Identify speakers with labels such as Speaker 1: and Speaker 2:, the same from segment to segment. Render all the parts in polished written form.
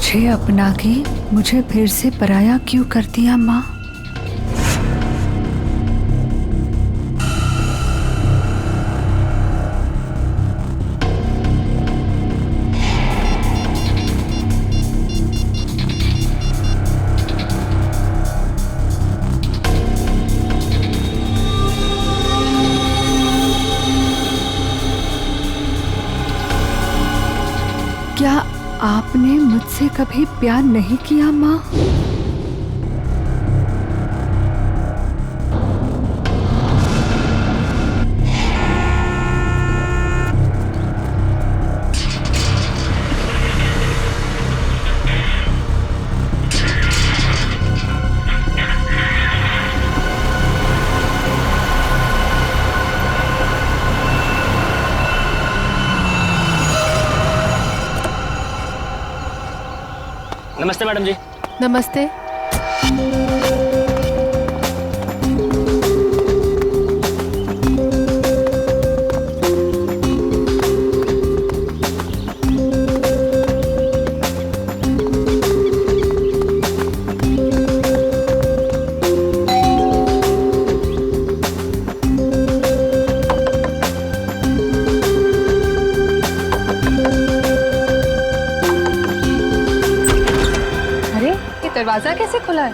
Speaker 1: मुझे अपना के मुझे फिर से पराया क्यों कर दिया माँ? क्या आपने मुझसे कभी प्यार नहीं किया माँ?
Speaker 2: नमस्ते मैडम जी।
Speaker 3: नमस्ते।
Speaker 4: दरवाजा कैसे खुला है?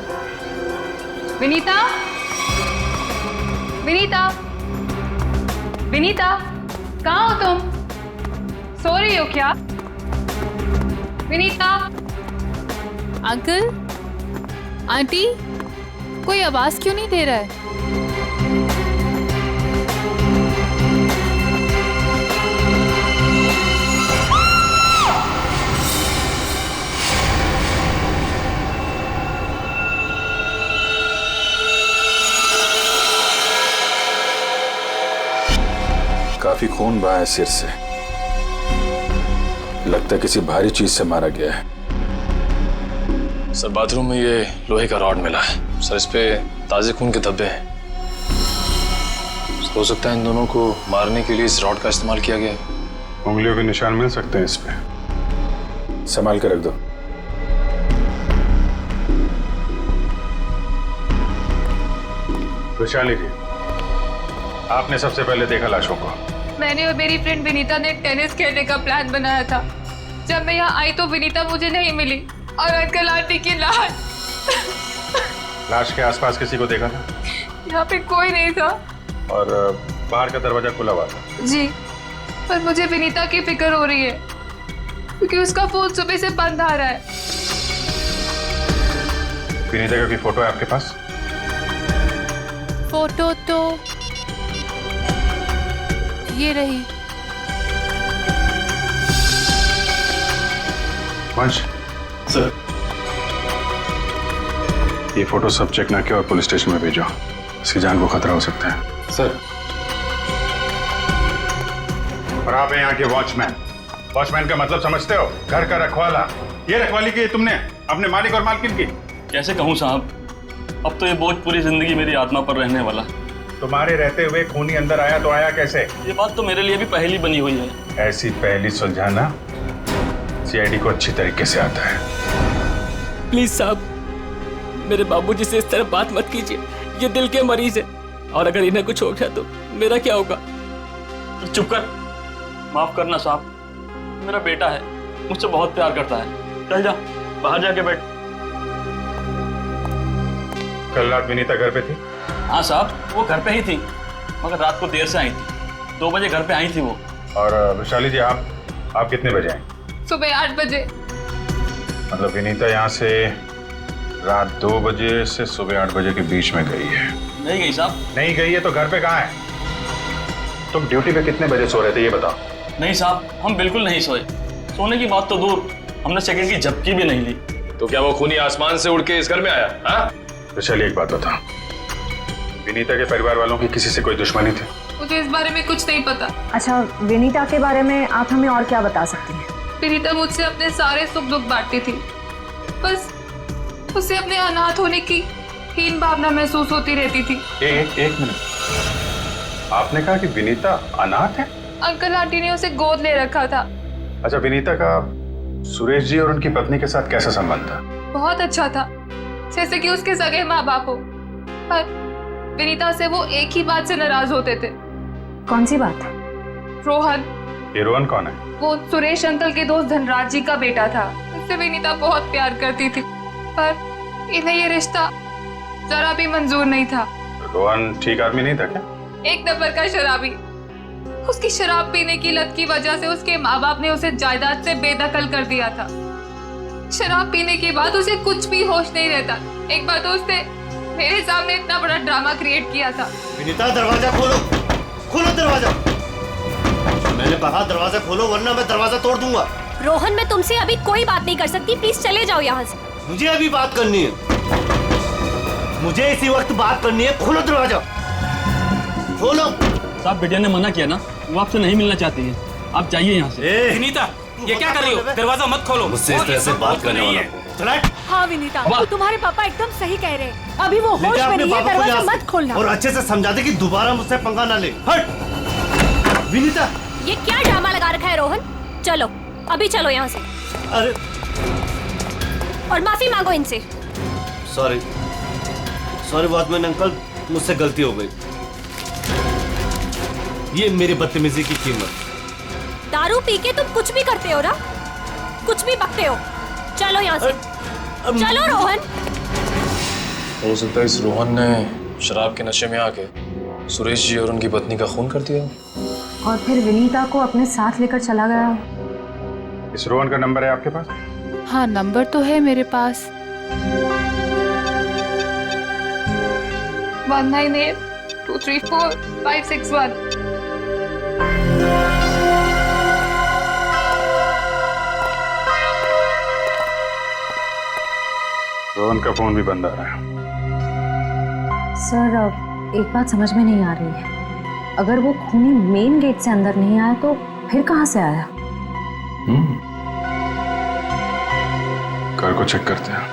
Speaker 4: विनीता, विनीता, विनीता, कहाँ हो तुम? सो रही हो क्या? विनीता।
Speaker 3: अंकल, आंटी, कोई आवाज क्यों नहीं दे रहा है?
Speaker 5: काफी खून बहा है सिर से, लगता है किसी भारी चीज से मारा गया है।
Speaker 6: सर बाथरूम में ये लोहे का रॉड मिला है सर, इस पे ताजे खून के धब्बे हैं। हो सकता है इन दोनों को मारने के लिए इस रॉड का इस्तेमाल किया गया है।
Speaker 5: उंगलियों के निशान मिल सकते हैं इस पे, संभाल कर रख दो। वैशाली जी, आपने सबसे पहले देखा लाशों को?
Speaker 4: मैंने और मेरी फ्रेंड विनीता ने टेनिस खेलने का प्लान बनाया था। जब मैं यहाँ आई तो विनीता मुझे नहीं मिली और अंकल आंटी की
Speaker 5: लाश के आसपास किसी को देखा था?
Speaker 4: यहाँ पे कोई नहीं था।
Speaker 5: और बाहर का दरवाजा खुला हुआ था?
Speaker 4: जी, पर मुझे विनीता की फिक्र हो रही है क्योंकि उसका फोन सुबह से बंद आ रहा है।
Speaker 5: विनीता का कोई फोटो है आपके पास?
Speaker 3: फोटो तो ये रही।
Speaker 5: वंश
Speaker 6: सर,
Speaker 5: ये फोटो सब चेक ना किया और पुलिस स्टेशन में भेजो, इसकी जान को खतरा हो सकता है।
Speaker 6: सर।
Speaker 5: और आप हैं यहाँ के वॉचमैन। वॉचमैन का मतलब समझते हो? घर का रखवाला। ये रखवाली की तुमने अपने मालिक और मालकिन की?
Speaker 2: कैसे कहूँ साहब, अब तो ये बोझ पूरी जिंदगी मेरी आत्मा पर रहने वाला।
Speaker 5: तुम्हारे रहते हुए खूनी अंदर आया तो आया कैसे?
Speaker 2: ये बात तो मेरे लिए भी पहेली बनी हुई है।
Speaker 5: ऐसी पहेली सुलझाना सीआईडी को अच्छी तरीके से आता है।
Speaker 7: प्लीज साहब, मेरे बाबूजी से इस तरह बात मत कीजिए, ये दिल के मरीज है और अगर इन्हें कुछ हो गया तो मेरा क्या होगा?
Speaker 2: चुप कर, माफ करना साहब, मेरा बेटा है, मुझसे बहुत प्यार करता है। चल जा, बाहर जाके बैठ।
Speaker 5: कल रात विनीता घर पे थी?
Speaker 2: हाँ साहब, वो घर पे ही थी, मगर रात को देर से आई थी। 2 बजे घर पे आई थी वो।
Speaker 5: और वैशाली जी, आप कितने बजे आई?
Speaker 4: सुबह 8 बजे।
Speaker 5: मतलब विनीता यहाँ से रात 2 बजे से सुबह 8 बजे के बीच में गई है?
Speaker 2: नहीं गई साहब।
Speaker 5: नहीं गई है तो घर पे कहाँ है? तुम ड्यूटी पे कितने बजे सो रहे थे ये बताओ?
Speaker 2: नहीं साहब, हम बिल्कुल नहीं सोए। सोने की बात तो दूर, हमने सेकंड की झपकी भी नहीं ली।
Speaker 6: तो क्या वो खूनी आसमान से उड़ के इस घर में आया? हाँ?
Speaker 5: वैशाली, एक बात बताओ, विनीता के परिवार वालों की किसी से कोई दुश्मनी थी?
Speaker 4: मुझे इस बारे में कुछ नहीं पता।
Speaker 8: अच्छा, विनीता के बारे में आप हमें और क्या बता सकती हैं?
Speaker 4: विनीता मुझसे अपने सारे सुख दुख बांटती थी, बस उसे अपने अनाथ होने की हीन भावना महसूस होती रहती थी।
Speaker 5: एक मिनट, आपने कहा कि विनीता अनाथ है?
Speaker 4: अंकल आंटी ने उसे गोद ले रखा था।
Speaker 5: अच्छा, विनीता का सुरेश जी और उनकी पत्नी के साथ कैसा संबंध था?
Speaker 4: बहुत अच्छा था, जैसे कि उसके सगे माँ बाप हो। पर विनीता से वो एक ही बात से नाराज होते थे।
Speaker 8: कौन सी बात?
Speaker 4: रोहन।
Speaker 5: ये रोहन कौन है?
Speaker 4: वो सुरेश अंकल के दोस्त धनराज जी का बेटा था। उससे विनीता बहुत प्यार करती थी, पर इन्हें ये रिश्ता जरा भी मंजूर नहीं था।
Speaker 5: रोहन ठीक आदमी नहीं था क्या?
Speaker 4: एक नंबर का शराबी। उसकी शराब पीने की लत की वजह से उसके माँ बाप ने उसे जायदाद से बेदखल कर दिया था। शराब पीने के बाद उसे कुछ भी होश नहीं रहता। एक बार तो उसने मेरे सामने इतना बड़ा ड्रामा क्रिएट किया था।
Speaker 9: विनीता दरवाजा खोलो, खोलो दरवाजा। मैंने कहा दरवाजा खोलो वरना मैं दरवाजा तोड़ दूंगा।
Speaker 10: रोहन, मैं तुमसे अभी कोई बात नहीं कर सकती, प्लीज चले जाओ यहाँ से।
Speaker 9: मुझे अभी बात करनी है, मुझे इसी वक्त बात करनी है। खोलो दरवाजा, खोलो।
Speaker 2: साहब बिटिया ने मना किया ना, वो आपसे नहीं मिलना चाहती है, आप जाइए यहाँ से।
Speaker 7: विनीता, ये क्या कर रही हो? दरवाजा मत खोलो।
Speaker 9: मुझसे इस तरह से बात करने वाला
Speaker 10: हाँ विनीता, तुम्हारे पापा एकदम सही कह रहे हैं। अभी वो होश में नहीं है, दरवाजा मत खोलना।
Speaker 9: और अच्छे से समझा दे कि दोबारा मुझसे पंगा ना ले। हट विनीता।
Speaker 10: ये क्या ड्रामा लगा रखा है रोहन? चलो अभी चलो यहाँ से।
Speaker 9: अरे
Speaker 10: और माफी मांगो इनसे।
Speaker 9: सॉरी सॉरी वॉचमैन अंकल, मुझसे गलती हो गई। ये मेरी बदतमीजी की कीमत।
Speaker 10: दारू पी के तुम कुछ भी करते हो ना, कुछ भी बकते हो। चलो यहाँ से, चलो रोहन।
Speaker 6: हो सकता है इस रोहन ने शराब के नशे में आके सुरेश जी और उनकी पत्नी का खून कर दिया
Speaker 8: और फिर विनीता को अपने साथ लेकर चला गया।
Speaker 5: इस रोहन का नंबर है आपके पास?
Speaker 3: हाँ, नंबर तो है मेरे पास।
Speaker 4: 1982345561।
Speaker 5: रोहन का फोन भी बंद आ रहा है।
Speaker 8: सर, एक बात समझ में नहीं आ रही है। अगर वो खूनी मेन गेट से अंदर नहीं आया तो फिर कहाँ से आया?
Speaker 5: घर को चेक करते हैं।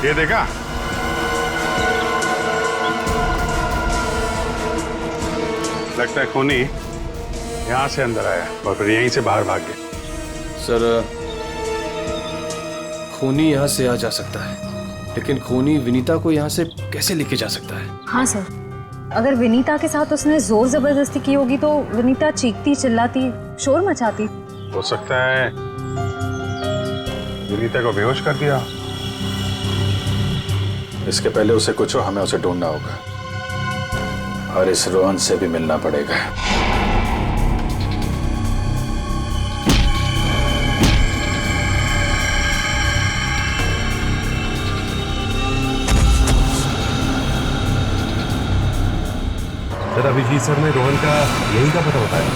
Speaker 5: ये देखा? लगता है खूनी यहाँ से अंदर आया और फिर यहीं से बाहर भाग गया।
Speaker 11: सर, खूनी यहाँ से आ जा सकता है, लेकिन खूनी विनीता को यहाँ से कैसे लेके जा सकता है?
Speaker 8: हाँ सर, अगर विनीता के साथ उसने जोर जबरदस्ती की होगी तो विनीता चीखती चिल्लाती शोर मचाती।
Speaker 5: हो सकता है विनीता को बेहोश कर दिया। इसके पहले उसे कुछ हो, हमें उसे ढूंढना होगा और इस रोहन से भी मिलना पड़ेगा।
Speaker 12: सर, अभिजीत सर ने रोहन का यही का पता बताया।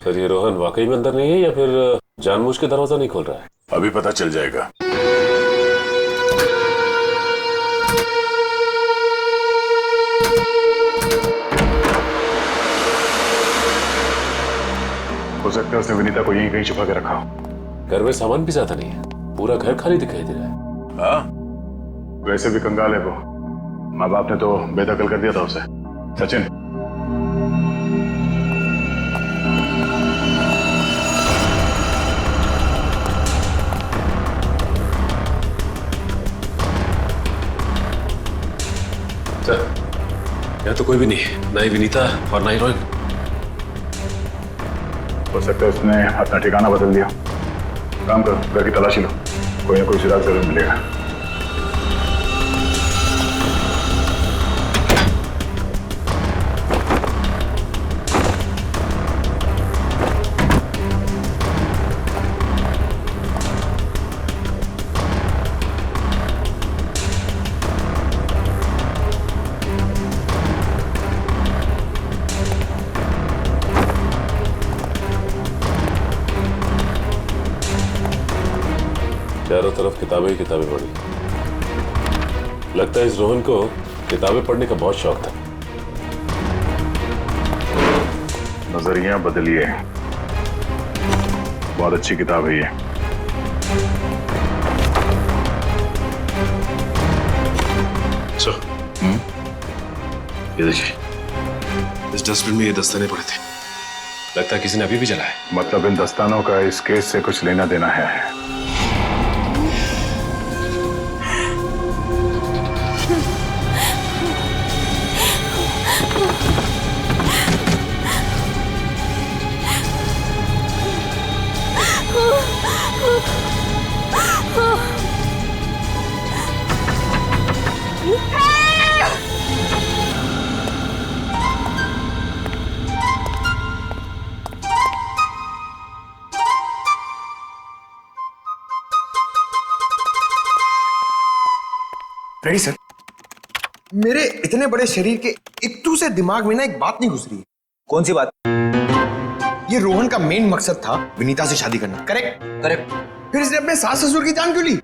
Speaker 13: सर, ये रोहन वाकई में अंदर नहीं है या फिर जानबूझ के दरवाजा नहीं खोल रहा है?
Speaker 5: अभी पता चल जाएगा। हो सकता है उसने विनीता को यहीं कहीं छुपा के रखा हो।
Speaker 13: घर में सामान भी ज्यादा नहीं है, पूरा घर खाली दिखाई दे रहा है।
Speaker 5: हाँ, वैसे भी कंगाल है वो। माँ बाप ने तो बेदखल कर दिया था उसे। सचिन,
Speaker 13: सर, यहाँ तो कोई भी नहीं है, ना ही विनीता और ना ही रोहन।
Speaker 5: हो सकता है उसने अपना ठिकाना बदल दिया। काम करो, घर की तलाशी लो, कोई ना कोई सुराग जरूर मिलेगा।
Speaker 13: चारों तरफ किताबें ही किताबें पढ़ी। लगता है इस रोहन को किताबें पढ़ने का बहुत शौक था।
Speaker 5: नजरिया बदलिए, बहुत अच्छी किताब है ये।
Speaker 6: ये देखिए, इस डस्टबिन में ये दस्ताने पड़े थे। लगता है किसी ने अभी भी जलाया।
Speaker 5: मतलब इन दस्तानों का इस केस से कुछ लेना देना है।
Speaker 14: Ready sir. मेरे इतने बड़े शरीर के इत्तू से दिमाग में ना एक बात नहीं घुस रही है।
Speaker 9: कौन सी बात?
Speaker 14: ये रोहन का मेन मकसद था विनीता से शादी करना। Correct correct. फिर इसने अपने सास ससुर की जान क्यों ली?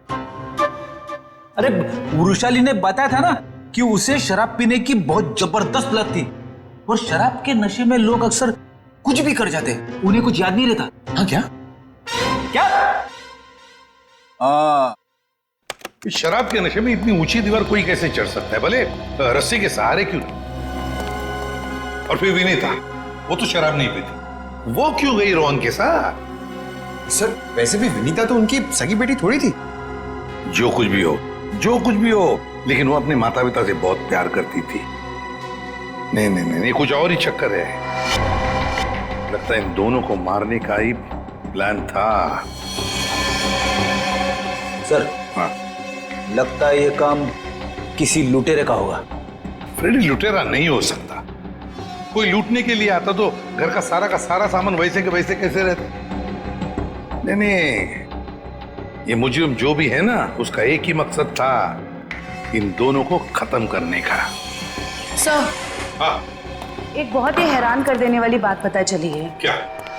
Speaker 9: अरे वृषाली ने बताया था ना कि उसे शराब पीने की बहुत जबरदस्त लत थी, और शराब के नशे में लोग अक्सर कुछ भी कर जाते हैं, उन्हें कुछ याद नहीं रहता।
Speaker 14: हाँ क्या?
Speaker 5: शराब के नशे में इतनी ऊंची दीवार कोई कैसे चढ़ सकता है, भले रस्सी के सहारे क्यों नहीं? और फिर विनीता, वो तो शराब नहीं पीती, वो क्यों गई रोहन के साथ?
Speaker 14: सर वैसे भी विनीता तो उनकी सगी बेटी थोड़ी थी।
Speaker 5: जो कुछ भी हो, जो कुछ भी हो, लेकिन वो अपने माता पिता से बहुत प्यार करती थी। नहीं नहीं नहीं, कुछ और ही चक्कर है। लगता है इन दोनों को मारने का ही प्लान था।
Speaker 9: सर
Speaker 5: हाँ,
Speaker 9: लगता है ये काम किसी लुटेरे का होगा।
Speaker 5: फ्रेडी लुटेरा नहीं हो सकता। कोई लूटने के लिए आता तो घर का सारा सामान वैसे के वैसे कैसे रहता? नहीं नहीं, ये मुजरिम जो भी है ना, उसका एक ही मकसद था, इन दोनों को खत्म करने का।
Speaker 15: सर,
Speaker 5: हाँ,
Speaker 15: एक बहुत ही हैरान कर देने वाली बात पता चली है।
Speaker 5: क्या?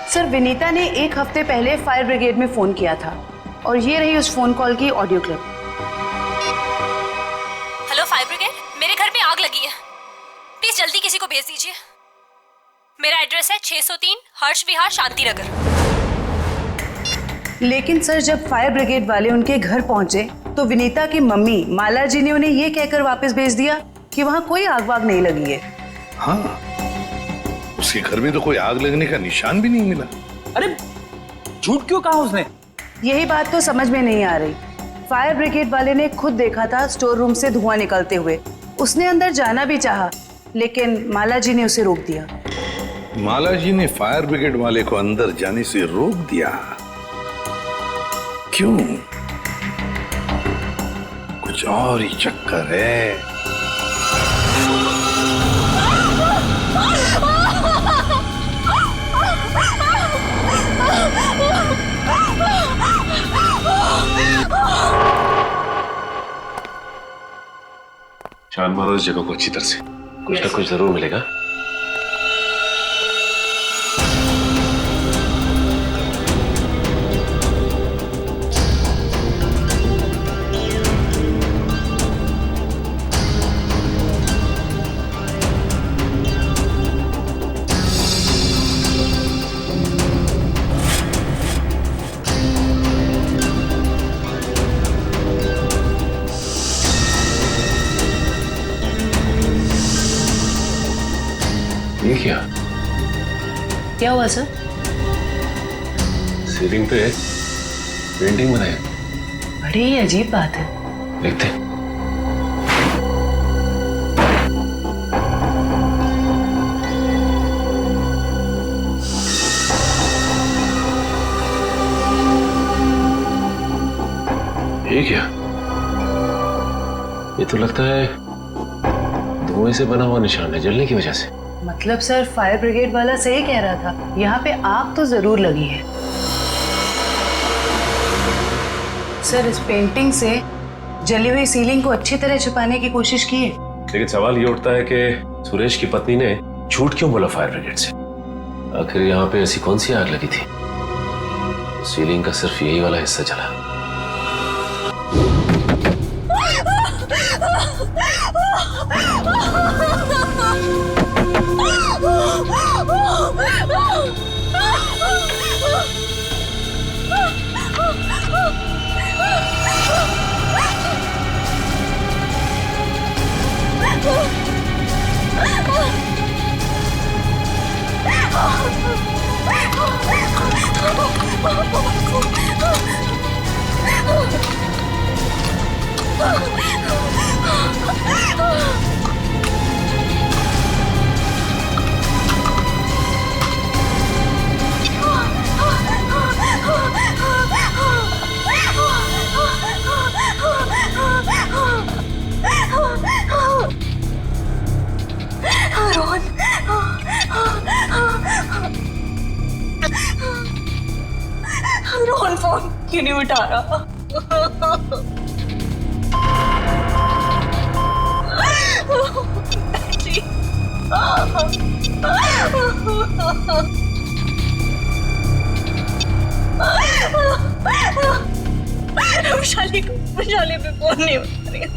Speaker 15: सर विनीता ने 1 हफ्ते पहले फायर ब्रिगेड में फोन किया था, और ये रही उस फोन कॉल की audio clip.
Speaker 10: Hello fire brigade, मेरे घर में आग लगी है, प्लीज जल्दी किसी को भेज दीजिए। मेरा एड्रेस है 603 हर्ष विहार शांति नगर।
Speaker 15: लेकिन सर जब फायर ब्रिगेड वाले उनके घर पहुंचे तो विनीता की मम्मी माला जी ने उन्हें ये कहकर वापस भेज दिया कि वहां कोई आग वाग नहीं लगी है।
Speaker 5: हाँ, उसके घर में तो कोई आग लगने का निशान भी नहीं मिला।
Speaker 9: अरे झूठ क्यों कहा उसने?
Speaker 15: यही बात तो समझ में नहीं आ रही। फायर ब्रिगेड वाले ने खुद देखा था स्टोर रूम से धुआं निकलते हुए। उसने अंदर जाना भी चाहा, लेकिन माला जी ने उसे रोक दिया।
Speaker 5: माला जी ने फायर ब्रिगेड वाले को अंदर जाने से रोक दिया? क्यों? कुछ और ही चक्कर है।
Speaker 6: छान मारो इस जगह को अच्छी तरह से, कुछ ना कुछ जरूर मिलेगा। ये क्या
Speaker 15: हुआ सर?
Speaker 6: सीलिंग पे पेंटिंग बनाई।
Speaker 15: बड़ी ही अजीब बात है।
Speaker 6: देखते। ये क्या? ये तो लगता है धुएं से बना हुआ निशान है, जलने की वजह से।
Speaker 15: मतलब सर फायर ब्रिगेड वाला सही कह रहा था, यहाँ पे आग तो जरूर लगी है। सर इस पेंटिंग से जली हुई सीलिंग को अच्छी तरह छुपाने की कोशिश की है।
Speaker 6: लेकिन सवाल ये उठता है कि सुरेश की पत्नी ने झूठ क्यों बोला फायर ब्रिगेड से? आखिर यहाँ पे ऐसी कौन सी आग लगी थी? सीलिंग का सिर्फ यही वाला हिस्सा जला।
Speaker 16: रोहन फोन क्यों नहीं उठा रहा? वैशाली पे फोन नहीं उठा रही।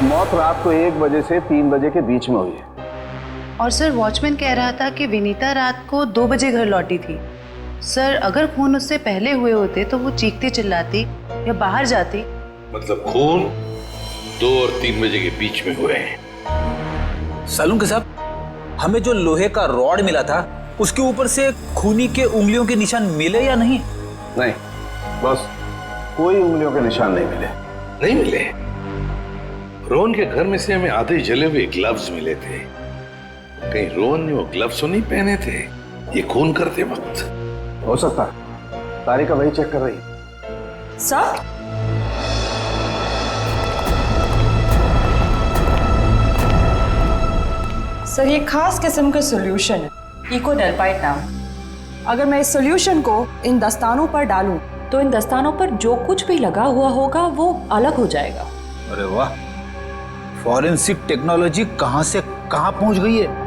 Speaker 17: मौत रात को 1 बजे से 3 बजे के बीच में हुई है।
Speaker 15: और सर वॉचमैन कह रहा था कि विनीता रात को 2 बजे घर लौटी थी। सर अगर खून उससे पहले हुए होते तो वो चीखती चिल्लाती या बाहर जाती।
Speaker 5: मतलब खून 2 और 3 बजे के बीच में हुए हैं।
Speaker 9: सालून के साहब, हमें जो लोहे का रॉड मिला था उसके ऊपर से खूनी के उंगलियों के निशान मिले या नहीं?
Speaker 17: नहीं, बस कोई उंगलियों के निशान नहीं मिले।
Speaker 5: नहीं मिले? रोहन के घर में से हमें आधे जले हुए ग्लव्स मिले थे। कहीं रोहन ने वो ग्लव्स तो नहीं पहने थे ये खून करते वक्त?
Speaker 17: हो सकता है, तारिका वही चेक कर रही।
Speaker 16: सर सर ये खास किस्म का सॉल्यूशन है, इको डेल्पाइट नाम। अगर मैं इस सॉल्यूशन को इन दस्तानों पर डालूं तो इन दस्तानों पर जो कुछ भी लगा हुआ होगा वो अलग हो जाएगा।
Speaker 9: अरे वाह, फॉरेंसिक टेक्नोलॉजी कहां से कहां पहुंच गई है।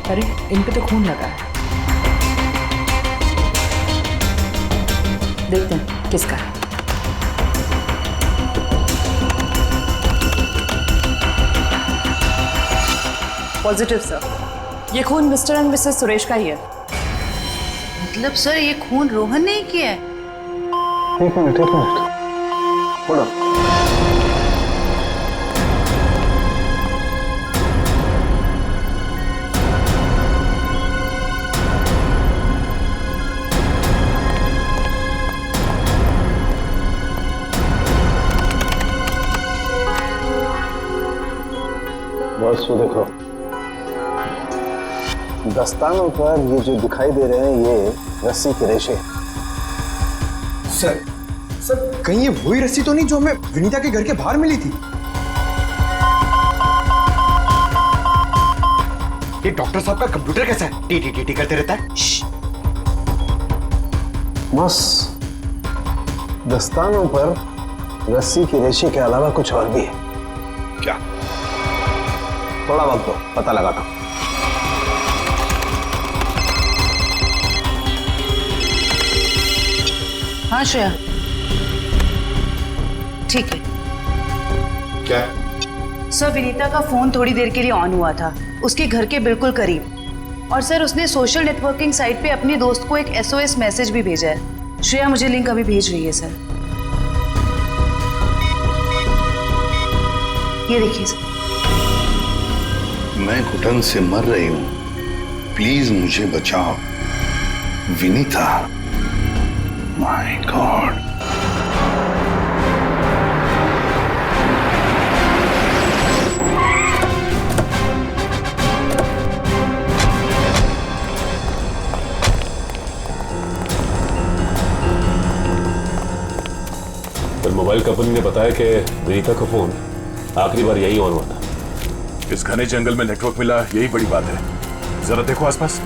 Speaker 16: अरे इन पे तो खून लगा है, देखते हैं किसका है। पॉजिटिव सर, ये खून मिस्टर एंड मिसेस सुरेश का ही है।
Speaker 15: मतलब सर ये खून रोहन ने ही किया है?
Speaker 17: एक मिनट बोलो। बस वो देखो, दस्तानों पर ये जो दिखाई दे रहे हैं ये रस्सी के रेशे।
Speaker 9: सर
Speaker 14: सर कहीं ये वही रस्सी तो नहीं जो हमें विनीता के घर के बाहर मिली थी? ये डॉक्टर साहब का कंप्यूटर कैसा है? टी टी टी टी करते रहता है।
Speaker 17: बस दस्तानों पर रस्सी की रेशे के अलावा कुछ और भी है।
Speaker 5: क्या?
Speaker 17: थोड़ा वक्त दो, पता लगाता हूं।
Speaker 15: हाँ श्रेया, ठीक है।
Speaker 5: क्या?
Speaker 15: सर विनीता का फोन थोड़ी देर के लिए ऑन हुआ था, उसके घर के बिल्कुल करीब। और सर उसने सोशल नेटवर्किंग साइट पे अपने दोस्त को एक SOS मैसेज भी भेजा है। श्रेया मुझे लिंक अभी भेज रही है सर। ये देखिए सर।
Speaker 5: मैं घुटन से मर रही हूं, प्लीज मुझे बचाओ। Vinita, my God.
Speaker 13: फिर मोबाइल कंपनी ने बताया कि विनीता का फोन आखिरी बार यही ऑन हुआ था।
Speaker 12: इस घने जंगल में नेटवर्क मिला, यही बड़ी बात है। जरा देखो आसपास।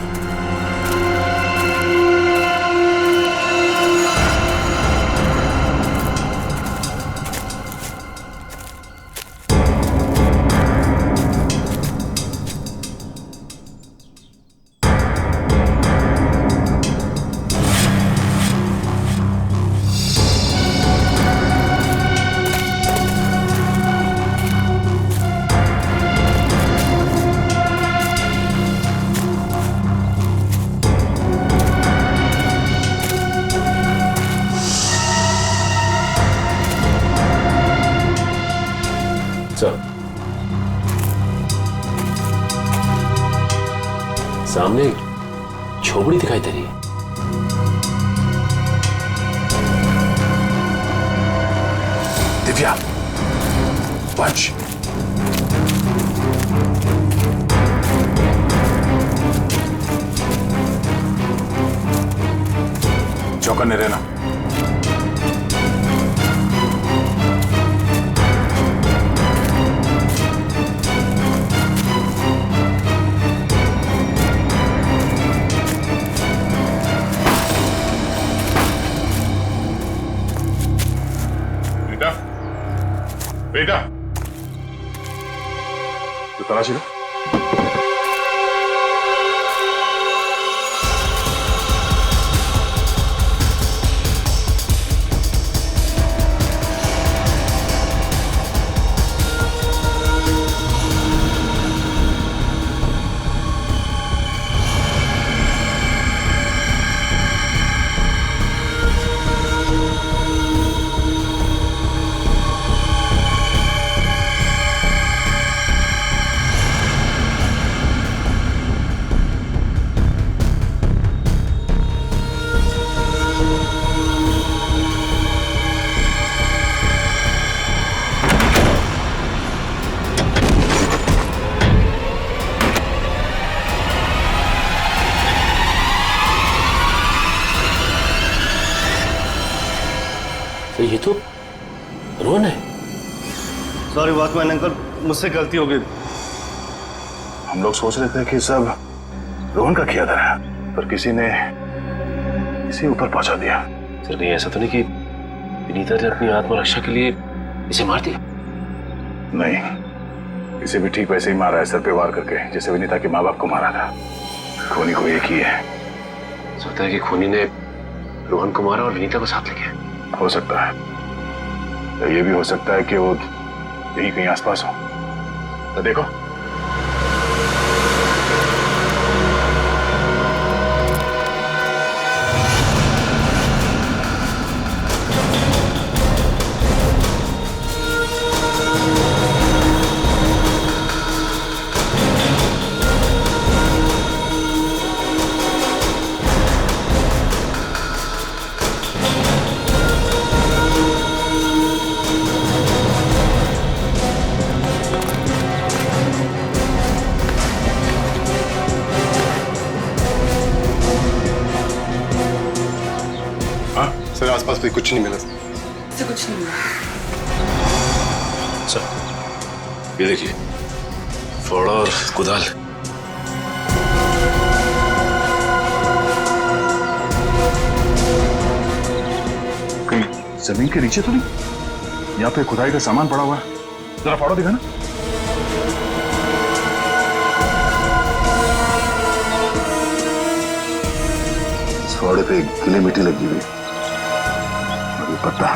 Speaker 13: सामने झोपड़ी दिखाई दे रही है।
Speaker 12: दिव्या, वंश, चौकन्ने रहना। बेटा, तो तलाशी लो।
Speaker 13: तो ये तो रोहन है।
Speaker 17: सॉरी वॉचमैन अंकल, मुझसे गलती हो गई।
Speaker 12: हम लोग सोच रहे थे कि सब रोहन का किया था, पर किसी ने इसे ऊपर पहुंचा दिया।
Speaker 13: सर कहीं ऐसा तो नहीं कि विनीता ने अपनी आत्मरक्षा के लिए इसे मार दिया?
Speaker 12: नहीं, इसे भी ठीक वैसे ही मारा है, सर पे वार करके, जैसे विनीता के माँ बाप को मारा था। खूनी को एक ही है।
Speaker 13: सोचता है कि खूनी ने रोहन को मारा और विनीता को साथ ले गया।
Speaker 12: हो सकता है, या ये भी हो सकता है कि वो यही कहीं आसपास हो। तो देखो,
Speaker 14: सर आसपास भी कुछ नहीं मिला।
Speaker 16: मुझसे कुछ नहीं हुआ।
Speaker 6: ये देखिए, फावड़ा और कुदाल।
Speaker 12: कहीं जमीन के नीचे तो नहीं? यहाँ पे खुदाई का सामान पड़ा हुआ है, जरा फाड़ो दिखा ना। इस फावड़े पे गीली मिट्टी लगी हुई, और ये पत्ता।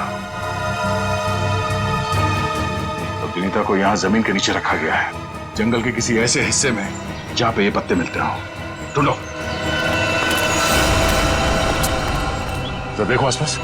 Speaker 12: तो विनीता को यहाँ जमीन के नीचे रखा गया है, जंगल के किसी ऐसे हिस्से में जहाँ पे ये पत्ते मिलते हो। ढूंढो, तो देखो आसपास।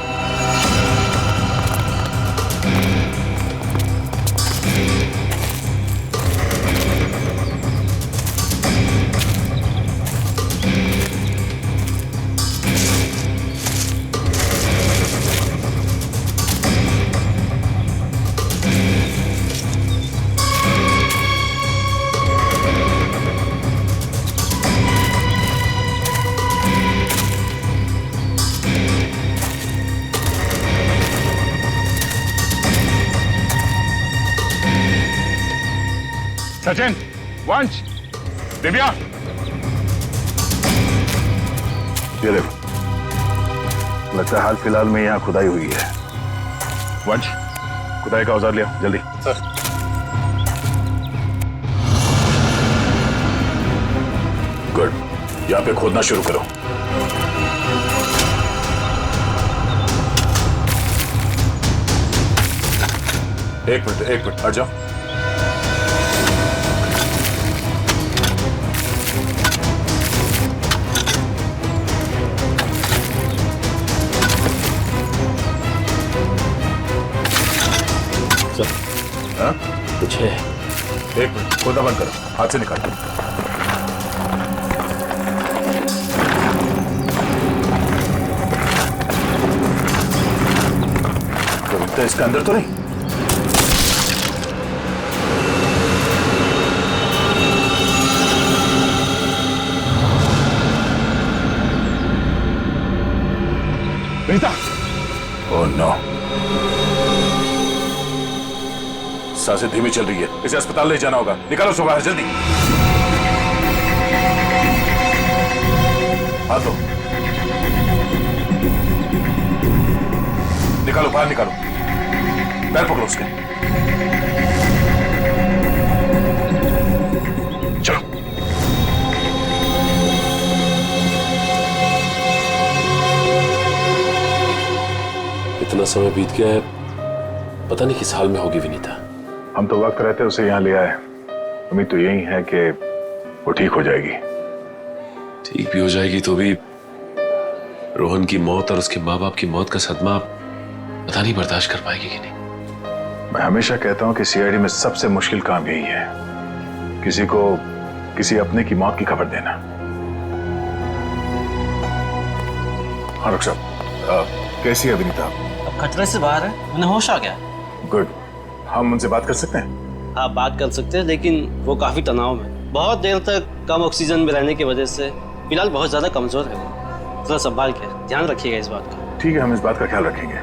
Speaker 12: सचिन, वंश, दिव्या, ये देखो, लगता है हाल फिलहाल में यहाँ खुदाई हुई है। वंश, खुदाई का औजार लिया जल्दी। सर। गुड, यहाँ पे खोदना शुरू करो। एक मिनट हट जाओ। हाँ? कुछ है। एक मिनट, खोदना बंद करो, हाथ से निकालो। तो इसके अंदर तो नहीं? विनीता! ओह नो, सांसें धीमी चल रही है, इसे अस्पताल ले जाना होगा। निकालो उसको बाहर जल्दी। हाथ दो, निकालो बाहर निकालो, पैर पकड़ो उसके। चलो।
Speaker 13: इतना समय बीत गया है, पता नहीं किस हाल में होगी विनीता।
Speaker 12: हम तो वक्त रहते उसे यहाँ ले आए, उम्मीद तो यही है कि वो ठीक हो जाएगी।
Speaker 13: ठीक भी हो जाएगी तो भी रोहन की मौत और उसके माँ बाप की मौत का सदमा पता नहीं बर्दाश्त कर पाएगी कि नहीं।
Speaker 12: मैं हमेशा कहता हूँ कि सीआईडी में सबसे मुश्किल काम यही है, किसी को किसी अपने की मौत की खबर देना। हाँ डॉक्टर साहब, कैसी है विनीता?
Speaker 18: अब खतरे से बाहर है, उन्हें होश आ गया।
Speaker 12: गुड, हम उनसे बात कर सकते हैं?
Speaker 18: हाँ बात कर सकते हैं, लेकिन वो काफी तनाव में, बहुत देर तक कम ऑक्सीजन में रहने की वजह से फिलहाल बहुत ज्यादा कमजोर है वो। थोड़ा संभाल के ध्यान रखिएगा इस बात का।
Speaker 12: ठीक है, हम इस बात का ख्याल रखेंगे।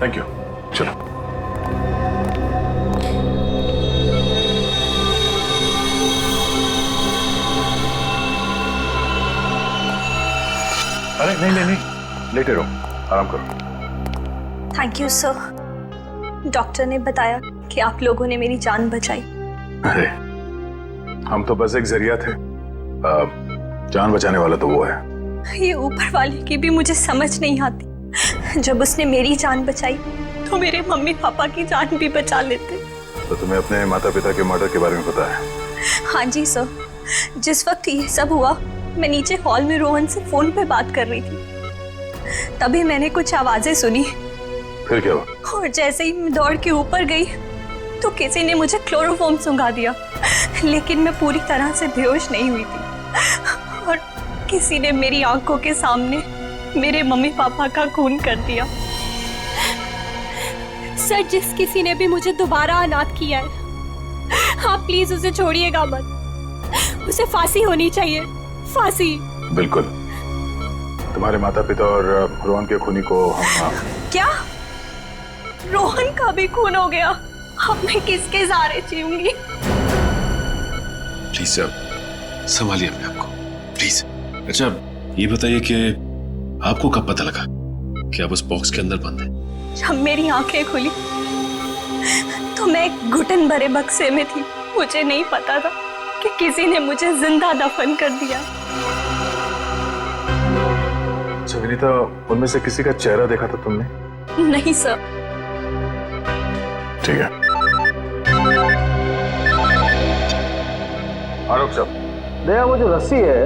Speaker 12: Thank you. चलो। अरे नहीं नहीं नहीं, लेटे रहो, आराम करो।
Speaker 10: Thank you sir. डॉक्टर ने बताया कि आप लोगों ने मेरी जान बचाई।
Speaker 12: अरे हम तो बस एक जरिया थे, जान बचाने वाला तो वो है।
Speaker 10: ये ऊपर वाले की भी मुझे समझ नहीं आती। जब उसने मेरी जान बचाई तो मेरे मम्मी पापा की जान भी बचा लेते।
Speaker 12: तो तुम्हें अपने माता पिता के मर्डर के बारे में पता है?
Speaker 10: हाँ जी सर, जिस वक्त ये सब हुआ मैं नीचे हॉल में रोहन से फोन पे बात कर रही थी, तभी मैंने कुछ आवाजें सुनी।
Speaker 12: फिर क्या हुआ?
Speaker 10: और जैसे ही मैं दौड़ के ऊपर गई तो किसी ने मुझे क्लोरोफॉर्म सुंघा दिया, लेकिन मैं पूरी तरह से बेहोश नहीं हुई थी। और किसी ने मेरी आंखों के सामने मेरे मम्मी पापा का खून कर दिया।
Speaker 19: सर, जिस किसी ने भी मुझे दोबारा अनाथ किया है, आप प्लीज उसे छोड़िएगा मत। उसे फांसी होनी चाहिए, फांसी।
Speaker 12: बिल्कुल, तुम्हारे माता पिता और रोहन के खूनी को हम
Speaker 10: क्या? रोहन का भी खून हो गया। अब मैं किसके सहारे जीऊंगी?
Speaker 13: प्लीज सर, संभालिए अपने आप को, प्लीज। अच्छा ये बताइए कि आपको कब पता लगा कि आप उस बॉक्स के अंदर बंद हैं?
Speaker 10: जब मेरी आंखें खुली तो मैं एक घुटन भरे बक्से में थी। मुझे नहीं पता था कि किसी ने मुझे जिंदा दफन कर दिया।
Speaker 12: अच्छा विनीता, उनमें से किसी का चेहरा देखा था तुमने?
Speaker 10: नहीं सर।
Speaker 12: ठीक है। आरोप साहब,
Speaker 17: दया, वो जो रस्सी है,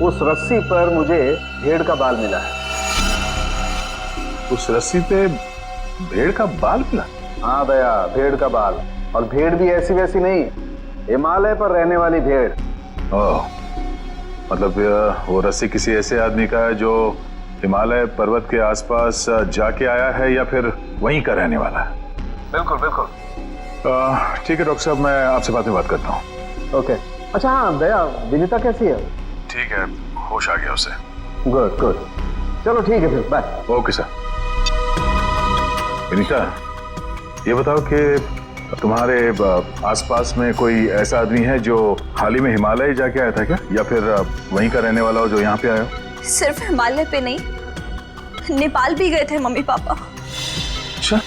Speaker 17: उस रस्सी पर मुझे भेड़ का बाल मिला है।
Speaker 12: उस रस्सी पे भेड़ का बाल मिला?
Speaker 17: हाँ दया, भेड़ का बाल। और भेड़ भी ऐसी वैसी नहीं, हिमालय पर रहने वाली भेड़।
Speaker 12: ओह, मतलब वो रस्सी किसी ऐसे आदमी का है जो हिमालय पर्वत के आसपास जाके आया है या फिर वहीं का रहने वाला है?
Speaker 17: बिल्कुल बिल्कुल।
Speaker 12: ठीक है डॉक्टर साहब, मैं आपसे बाद में बात करता हूँ।
Speaker 17: ओके। अच्छा हाँ दया, विनीता कैसी है?
Speaker 12: ठीक है, होश आ गया उसे।
Speaker 17: गुड गुड, चलो ठीक है फिर, बाय।
Speaker 12: Okay sir. विनीता, ये बताओ कि तुम्हारे आसपास में कोई ऐसा आदमी है जो हाल ही में हिमालय जाके आया था क्या, या फिर वहीं का रहने वाला हो जो यहाँ पे आया हो?
Speaker 10: सिर्फ हिमालय पे नहीं, नेपाल भी गए थे मम्मी पापा।
Speaker 12: अच्छा,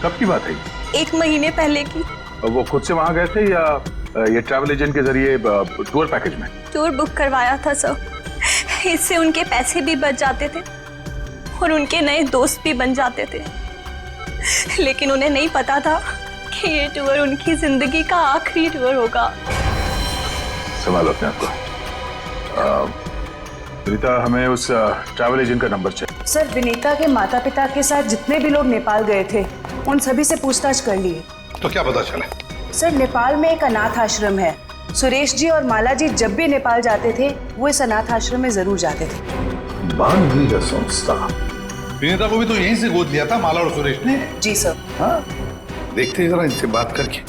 Speaker 12: कब की बात है?
Speaker 10: 1 महीने पहले की।
Speaker 12: वो खुद से वहां गए थे या ये ट्रैवल एजेंट के जरिए टूर पैकेज में?
Speaker 10: टूर बुक करवाया था सर। इससे उनके पैसे भी बच जाते थे और उनके नए दोस्त भी बन जाते थे। लेकिन उन्हें नहीं पता था कि ये टूर उनकी जिंदगी का आखिरी टूर होगा।
Speaker 12: संभालो अपने आप को। विनीता, हमें उस ट्रैवल एजेंट का नंबर चाहिए।
Speaker 15: सर, विनीता के माता पिता के साथ जितने भी लोग नेपाल गए थे उन सभी से पूछताछ कर लिए।
Speaker 5: तो क्या पता चला?
Speaker 15: सर, नेपाल में एक अनाथ आश्रम है। सुरेश जी और माला जी जब भी नेपाल जाते थे वो इस अनाथ आश्रम में जरूर जाते थे।
Speaker 5: बानवीर संस्था। विनीता को भी तो यहीं से गोद लिया था माला और सुरेश ने।
Speaker 15: जी सर।
Speaker 5: हाँ, देखते हैं जरा इनसे बात करके।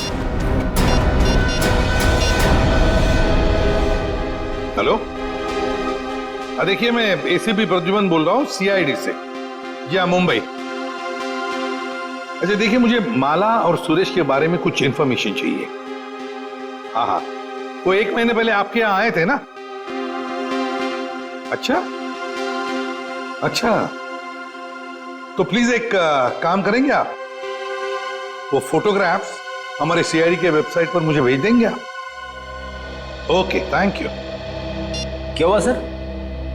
Speaker 5: हेलो, देखिए मैं एसीपी प्रद्युमन बोल रहा हूँ सीआईडी से, या मुंबई। अच्छा देखिए, मुझे माला और सुरेश के बारे में कुछ इंफॉर्मेशन चाहिए। हाँ हाँ, वो 1 महीने पहले आपके यहाँ आए थे ना? अच्छा अच्छा, तो प्लीज एक काम करेंगे आप, वो फोटोग्राफ्स हमारे सीआईडी के वेबसाइट पर मुझे भेज देंगे आप? Okay, thank you.
Speaker 9: क्या हुआ सर?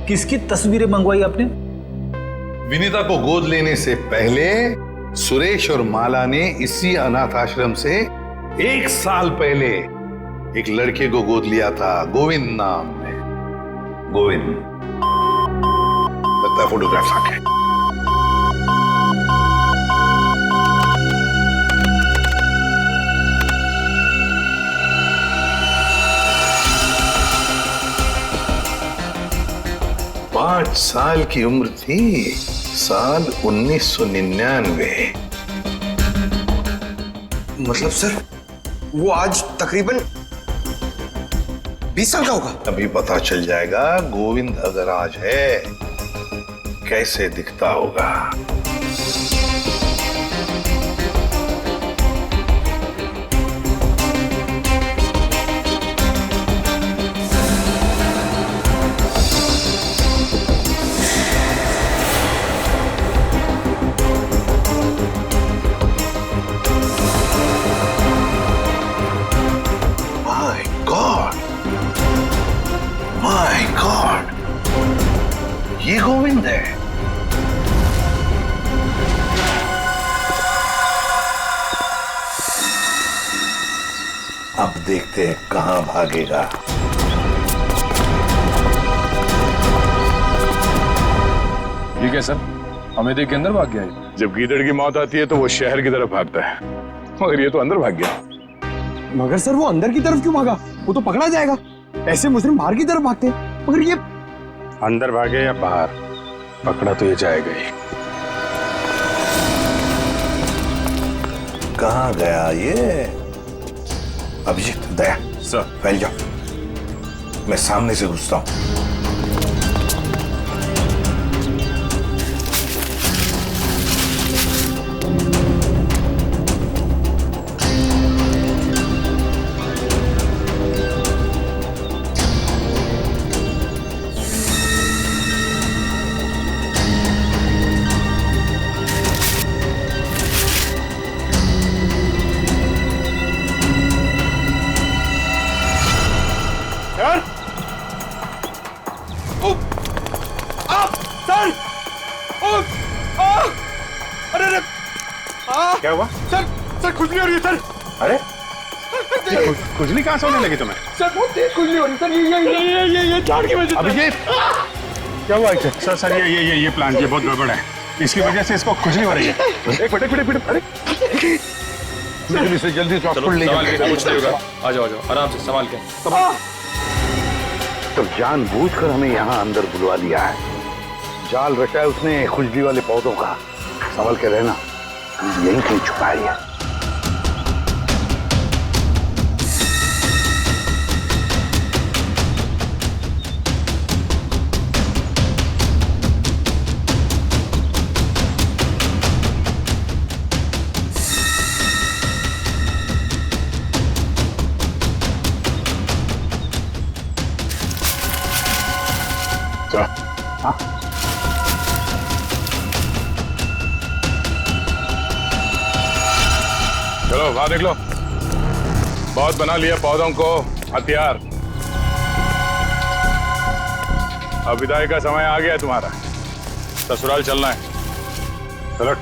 Speaker 9: किसकी तस्वीरें मंगवाई आपने?
Speaker 5: विनीता को गोद लेने से पहले सुरेश और माला ने इसी अनाथ आश्रम से 1 साल पहले एक लड़के को गोद लिया था, गोविंद नाम में। गोविंद, लगता है फोटोग्राफ्स आ गए। पांच साल की उम्र थी, साल 1999।
Speaker 14: मतलब सर, वो आज तकरीबन 20 साल का होगा।
Speaker 5: अभी पता चल जाएगा गोविंद अगर आज है कैसे दिखता होगा। ये गोविंद है। अब देखते हैं कहां भागेगा।
Speaker 12: ये क्या सर, हमें देख के अंदर भाग गया है? जब गीदड़ की मौत आती है तो वो शहर की तरफ भागता है, मगर ये तो अंदर भाग गया।
Speaker 14: मगर सर वो अंदर की तरफ क्यों भागा? वो तो पकड़ा जाएगा। ऐसे मुजरिम बाहर की तरफ भागते हैं, मगर ये
Speaker 12: अंदर भागे या बाहर, पकड़ा तो ये जाएगा ही।
Speaker 5: कहां गया ये? अभिजीत, दया
Speaker 12: सर,
Speaker 5: फैल जाओ, मैं सामने से घुसता हूं।
Speaker 12: क्या हुआ?
Speaker 20: सर खुजली हो रही है सर।
Speaker 12: अरे खुजली कहाँ से होने लगी तुम्हें?
Speaker 20: सर बहुत तेज खुजली हो रही है सर। ये झाड़ की वजह से।
Speaker 12: अभिजीत क्या हुआ इसे?
Speaker 20: सर ये प्लांट ये बहुत गड़बड़ है, इसकी वजह से इसको खुजली हो रही है।
Speaker 12: एक मिनट अरे इसे जल्दी से हॉस्पिटल ले
Speaker 11: संभाल के, कुछ नहीं होगा। आ जाओ आराम से संभाल के।
Speaker 5: तो जानबूझकर हमें यहाँ अंदर बुलवा लिया है। जाल रचा है उसने खुजली वाले पौधों का। संभल के रहना, यहीं कहीं छुपाई है।
Speaker 12: चलो वहां देख लो, बहुत बना लिया पौधों को हथियार। अब विदाई का समय आ गया है तुम्हारा, ससुराल चलना है। चलो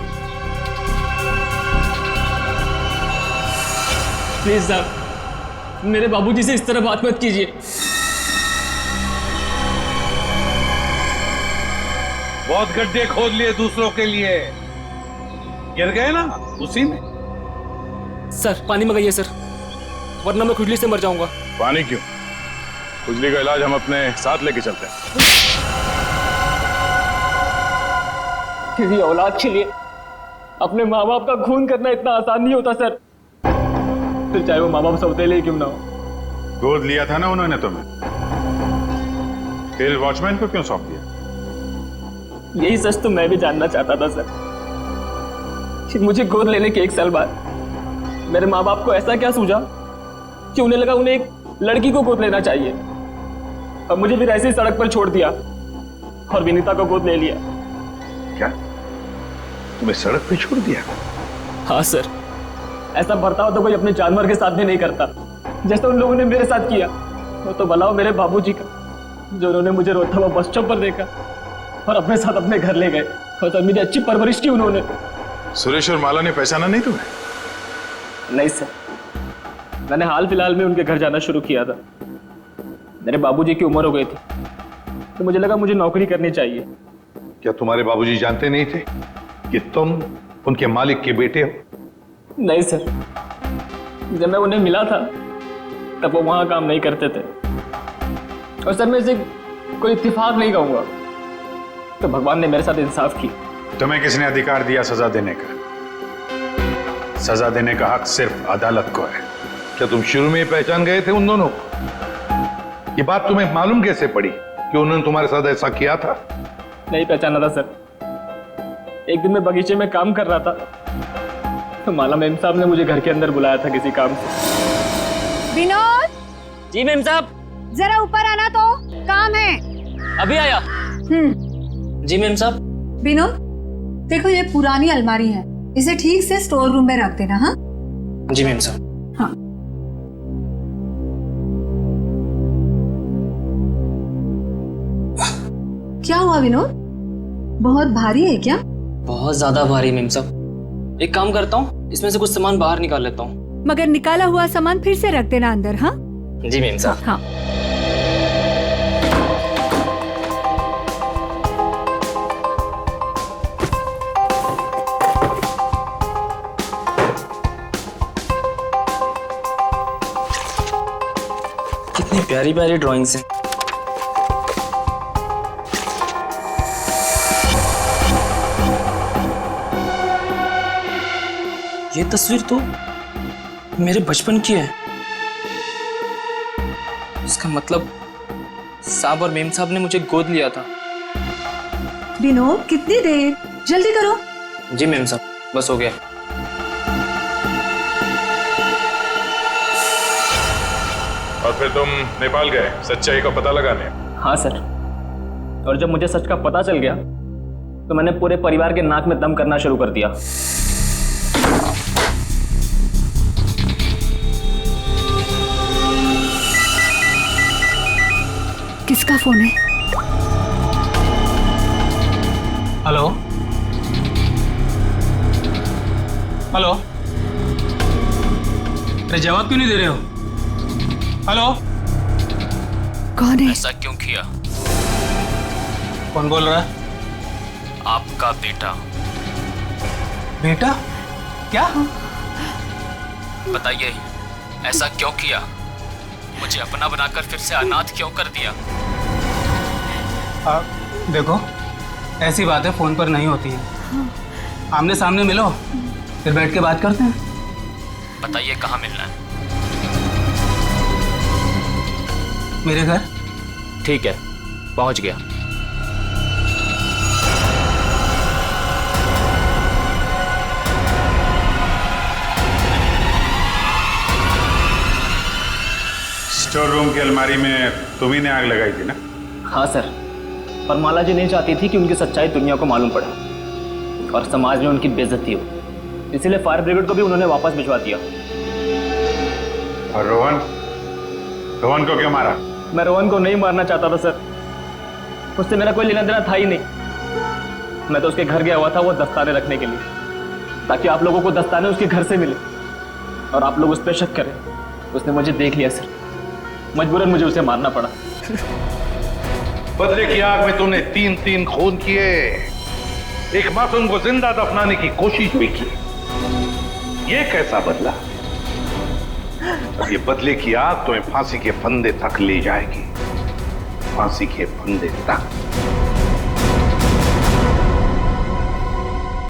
Speaker 7: प्लीज साहब, मेरे बाबूजी से इस तरह बात मत कीजिए।
Speaker 5: बहुत गड्ढे खोद लिए दूसरों के लिए, गिर गए ना उसी में।
Speaker 7: सर पानी मंगाइए सर, वरना मैं खुजली से मर जाऊंगा।
Speaker 12: पानी क्यों? खुजली का इलाज हम अपने साथ लेके चलते हैं।
Speaker 7: किसी औलाद के लिए अपने माँ बाप का खून करना इतना आसान नहीं होता सर, फिर चाहे वो माँ बाप सौतेले क्यों ना हो।
Speaker 12: गोद लिया था ना उन्होंने तुम्हें, फिर वॉचमैन को क्यों सौंप दिया?
Speaker 7: यही सच तो मैं भी जानना चाहता था सर, कि मुझे गोद लेने के 1 साल बाद मेरे माँ बाप को ऐसा क्या सूझा कि उन्हें लगा उन्हें एक लड़की को गोद लेना चाहिए, और मुझे फिर ऐसे ही सड़क पर छोड़ दिया और विनीता को गोद ले लिया।
Speaker 5: क्या तुम्हें सड़क पे छोड़ दिया?
Speaker 7: हाँ सर, ऐसा बर्ताव तो कोई अपने जानवर के साथ भी नहीं करता, जैसे उन लोगों ने मेरे साथ किया। वो तो भला हो मेरे बाबूजी का, जो उन्होंने मुझे रोता हुआ बस स्टॉप पर देखा और अपने साथ अपने घर ले गए, और तो मेरी अच्छी परवरिश की उन्होंने।
Speaker 12: सुरेश और माला ने पहचाना नहीं तुम्हें?
Speaker 7: नहीं सर, मैंने हाल फिलहाल में उनके घर जाना शुरू किया था। मेरे बाबूजी की उम्र हो गई थी, तो मुझे लगा मुझे नौकरी करनी चाहिए।
Speaker 5: क्या तुम्हारे बाबूजी जानते नहीं थे कि तुम उनके मालिक के बेटे हो?
Speaker 7: नहीं सर, जब मैं उन्हें मिला था तब वो वहां काम नहीं करते थे, और सर मैं इसे कोई इत्तेफाक नहीं कहूंगा, तो भगवान ने मेरे साथ इंसाफ की।
Speaker 12: तुम्हें किसने अधिकार दिया सजा देने का? सजा देने का हक सिर्फ अदालत को है।
Speaker 5: क्या तुम शुरू में ही पहचान गए थे उन दोनों को? ये बात तुम्हें मालूम कैसे पड़ी कि उन्होंने तुम्हारे साथ ऐसा किया था?
Speaker 7: नहीं पहचाना था सर। एक दिन मैं बगीचे में काम कर रहा था, तो माला मैम साहब ने मुझे घर के अंदर बुलाया था किसी काम से।
Speaker 19: विनोद!
Speaker 7: जी मैम साहब।
Speaker 19: जरा ऊपर आना, तो काम है।
Speaker 7: अभी आया। जी मैम साहब।
Speaker 21: विनोद देखो, ये पुरानी अलमारी है, इसे ठीक से स्टोर रूम में रख देना। हाँ
Speaker 7: जी मैम साहब।
Speaker 21: हाँ। क्या हुआ विनोद, बहुत भारी है क्या?
Speaker 7: बहुत ज्यादा भारी मैम साहब। एक काम करता हूँ, इसमें से कुछ सामान बाहर निकाल लेता हूँ।
Speaker 1: मगर निकाला हुआ सामान फिर से रख देना अंदर। हाँ
Speaker 7: जी मैम साहब।
Speaker 1: हाँ।
Speaker 7: कितनी प्यारी प्यारी ड्राइंग्स हैं। ये तस्वीर तो मेरे बचपन की है। इसका मतलब साहब और मेम साहब ने मुझे गोद लिया था।
Speaker 21: विनोद कितनी देर, जल्दी करो।
Speaker 7: जी मेम साहब, बस हो गया।
Speaker 12: और फिर तुम नेपाल गए सच्चाई का पता लगाने?
Speaker 7: हाँ सर, और जब मुझे सच का पता चल गया तो मैंने पूरे परिवार के नाक में दम करना शुरू कर दिया।
Speaker 1: किसका फोन है?
Speaker 9: हेलो
Speaker 7: हेलो, अरे जवाब क्यों नहीं दे रहे हो? हेलो,
Speaker 1: कौन है?
Speaker 2: ऐसा क्यों किया?
Speaker 7: कौन बोल रहा है?
Speaker 2: आपका बेटा।
Speaker 7: बेटा? क्या?
Speaker 2: बताइए, ऐसा क्यों किया? मुझे अपना बनाकर फिर से अनाथ क्यों कर दिया?
Speaker 7: देखो, ऐसी बातें फोन पर नहीं होती हैं। आमने सामने मिलो, फिर बैठ के बात करते हैं।
Speaker 2: बताइए कहाँ मिलना है?
Speaker 7: मेरे घर।
Speaker 2: ठीक है, पहुंच गया।
Speaker 20: स्टोर रूम की अलमारी में तुम्ही ने आग लगाई थी ना?
Speaker 7: हाँ सर, पर माला जी नहीं चाहती थी कि उनकी सच्चाई दुनिया को मालूम पड़े और समाज में उनकी बेइज्जती हो, इसीलिए फायर ब्रिगेड को भी उन्होंने वापस भिजवा दिया।
Speaker 20: और रोहन? रोहन को क्यों मारा?
Speaker 7: मैं रोहन को नहीं मारना चाहता था सर, उससे मेरा कोई लेना देना था ही नहीं। मैं तो उसके घर गया हुआ था वो दस्ताने रखने के लिए, ताकि आप लोगों को दस्ताने उसके घर से मिले और आप लोग उस पर शक करें। उसने मुझे देख लिया सर, मजबूरन मुझे उसे मारना पड़ा।
Speaker 5: बदले की आग में तूने 3 खून किए, एक मासूम को जिंदा दफनाने की कोशिश भी की। ये कैसा बदला? ये बदले की आग तुम्हें फांसी के फंदे तक ले जाएगी, फांसी के फंदे तक।